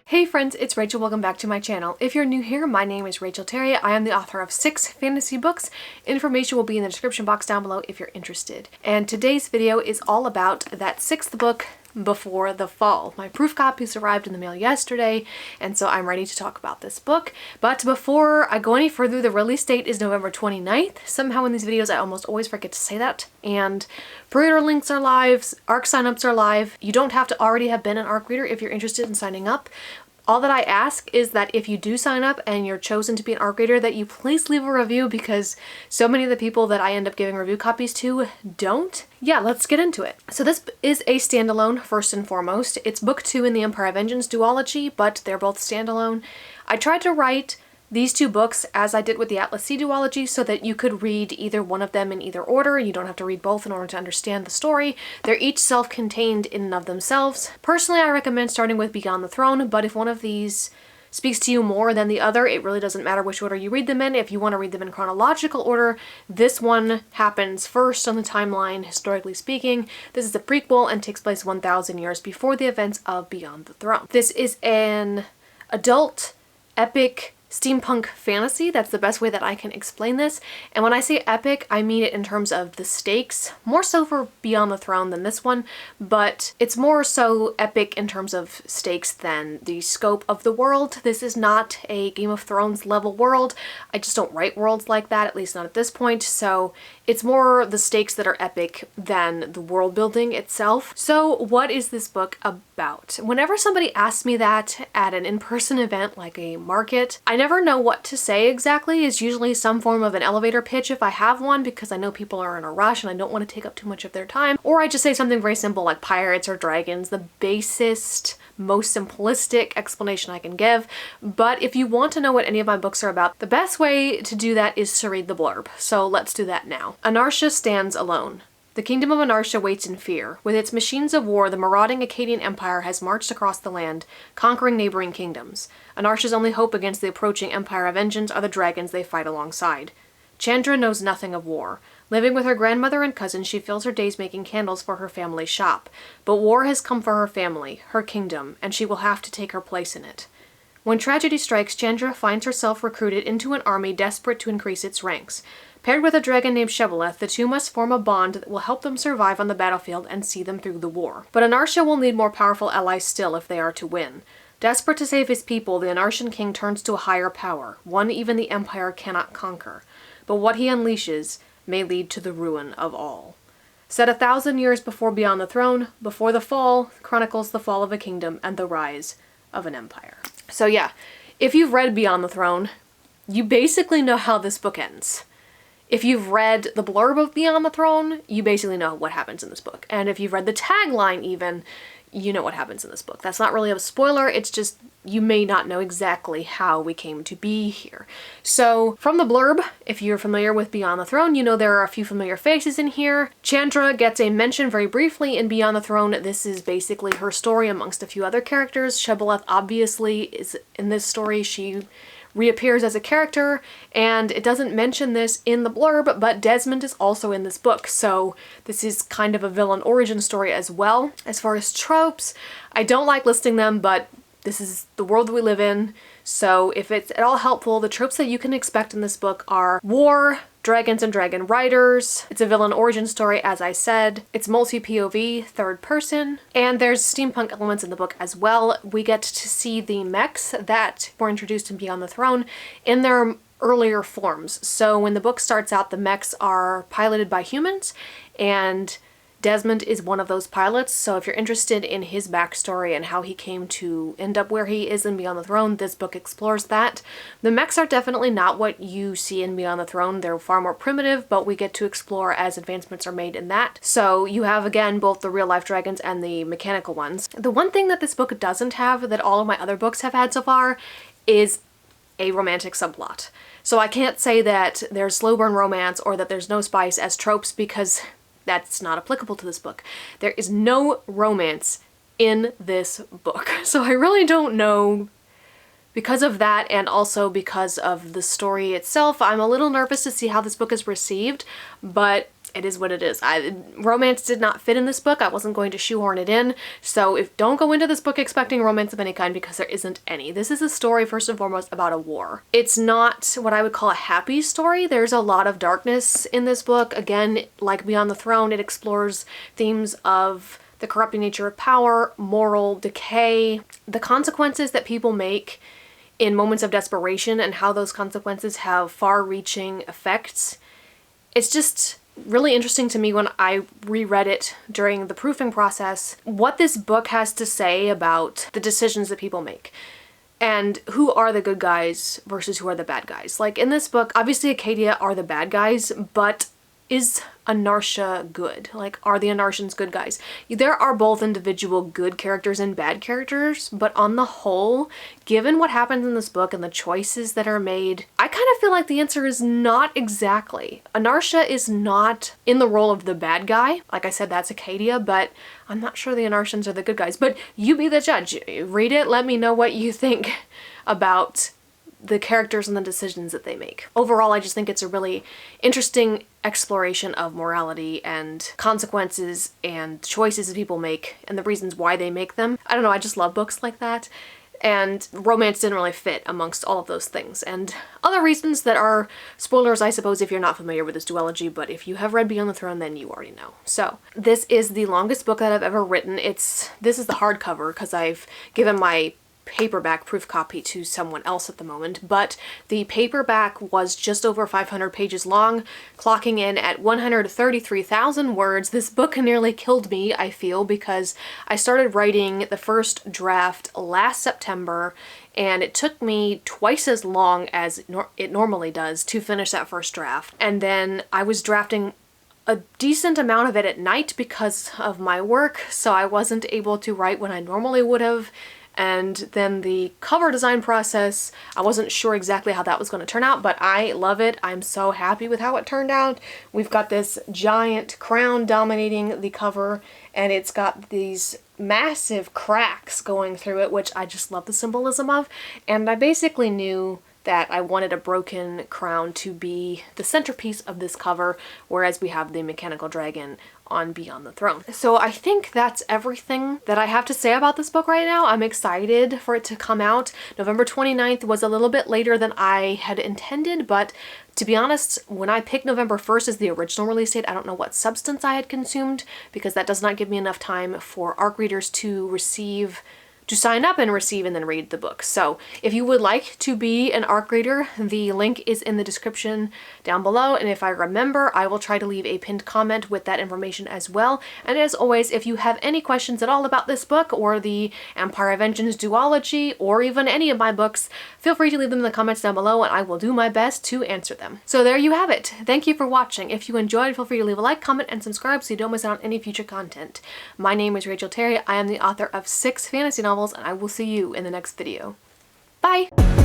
Hey friends, it's Rachel. Welcome back to my channel. If you're new here, my name is Rachel Terry. I am the author of 6 fantasy books. Information will be in the description box down below if you're interested. And today's video is all about that 6th book, Before the Fall. My proof copies arrived in the mail yesterday, and so I'm ready to talk about this book. But before I go any further, the release date is November 29th. Somehow in these videos I almost always forget to say that. And pre-order links are live, ARC signups are live. You don't have to already have been an ARC reader if you're interested in signing up. All that I ask is that if you do sign up and you're chosen to be an ARC reader, that you please leave a review, because so many of the people that I end up giving review copies to don't. Yeah, let's get into it. So this is a standalone, first and foremost. It's book 2 in the Empire of Vengeance duology, but they're both standalone. I tried to write these 2 books as I did with the Atlas Sea duology so that you could read either one of them in either order. You don't have to read both in order to understand the story. They're each self-contained in and of themselves. Personally, I recommend starting with Beyond the Throne, but if one of these speaks to you more than the other, it really doesn't matter which order you read them in. If you want to read them in chronological order, this one happens first on the timeline, historically speaking. This is a prequel and takes place 1,000 years before the events of Beyond the Throne. This is an adult, epic, steampunk fantasy. That's the best way that I can explain this. And when I say epic, I mean it in terms of the stakes, more so for Beyond the Throne than this one, but it's more so epic in terms of stakes than the scope of the world. This is not a Game of Thrones level world. I just don't write worlds like that, at least not at this point, so it's more the stakes that are epic than the world building itself. So what is this book about? Whenever somebody asks me that at an in-person event like a market, I never know what to say exactly. It's usually some form of an elevator pitch if I have one, because I know people are in a rush and I don't want to take up too much of their time. Or I just say something very simple like pirates or dragons, the basest, most simplistic explanation I can give. But if you want to know what any of my books are about, the best way to do that is to read the blurb. So let's do that now. Anartia stands alone. The kingdom of Anartia waits in fear. With its machines of war, the marauding Akkadian Empire has marched across the land, conquering neighboring kingdoms. Anartia's only hope against the approaching Empire of Vengeance are the dragons they fight alongside. Chandra knows nothing of war. Living with her grandmother and cousins, she fills her days making candles for her family's shop. But war has come for her family, her kingdom, and she will have to take her place in it. When tragedy strikes, Chandra finds herself recruited into an army desperate to increase its ranks. Paired with a dragon named Shebeleth, the two must form a bond that will help them survive on the battlefield and see them through the war. But Anartia will need more powerful allies still if they are to win. Desperate to save his people, the Anartian king turns to a higher power, one even the Empire cannot conquer. But what he unleashes may lead to the ruin of all. Set 1,000 years before Beyond the Throne, Before the Fall chronicles the fall of a kingdom and the rise of an empire. So yeah, if you've read Beyond the Throne, you basically know how this book ends. If you've read the blurb of Beyond the Throne, you basically know what happens in this book. And if you've read the tagline even, you know what happens in this book. That's not really a spoiler, it's just you may not know exactly how we came to be here. So from the blurb, if you're familiar with Beyond the Throne, you know there are a few familiar faces in here. Chandra gets a mention very briefly in Beyond the Throne. This is basically her story amongst a few other characters. Shebeleth obviously is in this story. She reappears as a character, and it doesn't mention this in the blurb, but Desmond is also in this book, so this is kind of a villain origin story as well. As far as tropes, I don't like listing them, but this is the world that we live in, so if it's at all helpful, the tropes that you can expect in this book are war, dragons and dragon riders, it's a villain origin story as I said, it's multi-POV, third person, and there's steampunk elements in the book as well. We get to see the mechs that were introduced in Beyond the Throne in their earlier forms. So when the book starts out, the mechs are piloted by humans, and Desmond is one of those pilots, so if you're interested in his backstory and how he came to end up where he is in Beyond the Throne, this book explores that. The mechs are definitely not what you see in Beyond the Throne. They're far more primitive, but we get to explore as advancements are made in that. So you have, again, both the real-life dragons and the mechanical ones. The one thing that this book doesn't have that all of my other books have had so far is a romantic subplot. So I can't say that there's slow burn romance or that there's no spice as tropes, because that's not applicable to this book. There is no romance in this book. So I really don't know, because of that and also because of the story itself, I'm a little nervous to see how this book is received, but it is what it is. Romance did not fit in this book. I wasn't going to shoehorn it in. So don't go into this book expecting romance of any kind, because there isn't any. This is a story first and foremost about a war. It's not what I would call a happy story. There's a lot of darkness in this book. Again, like Beyond the Throne, it explores themes of the corrupting nature of power, moral decay, the consequences that people make in moments of desperation, and how those consequences have far-reaching effects. It's just really interesting to me when I reread it during the proofing process, what this book has to say about the decisions that people make. And who are the good guys versus who are the bad guys. Like in this book, obviously Acadia are the bad guys, but is Anartia good? Like, are the Anartians good guys? There are both individual good characters and bad characters, but on the whole, given what happens in this book and the choices that are made, I kind of feel like the answer is not exactly. Anartia is not in the role of the bad guy. Like I said, that's Acadia, but I'm not sure the Anartians are the good guys. But you be the judge. Read it, let me know what you think about the characters and the decisions that they make. Overall, I just think it's a really interesting exploration of morality and consequences and choices that people make and the reasons why they make them. I don't know, I just love books like that. And romance didn't really fit amongst all of those things. And other reasons that are spoilers, I suppose, if you're not familiar with this duology, but if you have read Beyond the Throne, then you already know. So this is the longest book that I've ever written. This is the hardcover because I've given my paperback proof copy to someone else at the moment, but the paperback was just over 500 pages long, clocking in at 133,000 words. This book nearly killed me, I feel, because I started writing the first draft last September, and it took me twice as long as it normally does to finish that first draft. And then I was drafting a decent amount of it at night because of my work, so I wasn't able to write when I normally would have. And then the cover design process, I wasn't sure exactly how that was going to turn out, but I love it. I'm so happy with how it turned out. We've got this giant crown dominating the cover, and it's got these massive cracks going through it, which I just love the symbolism of. And I basically knew that I wanted a broken crown to be the centerpiece of this cover, whereas we have the mechanical dragon on Beyond the Throne. So I think that's everything that I have to say about this book right now. I'm excited for it to come out. November 29th was a little bit later than I had intended, but to be honest, when I picked November 1st as the original release date, I don't know what substance I had consumed, because that does not give me enough time for ARC readers to sign up and receive and then read the book. So if you would like to be an ARC reader, the link is in the description down below, and if I remember, I will try to leave a pinned comment with that information as well. And as always, if you have any questions at all about this book or the Empire of Engines duology or even any of my books, feel free to leave them in the comments down below and I will do my best to answer them. So there you have it. Thank you for watching. If you enjoyed, feel free to leave a like, comment, and subscribe so you don't miss out on any future content. My name is Rachel Terry. I am the author of 6 fantasy novels, and I will see you in the next video. Bye!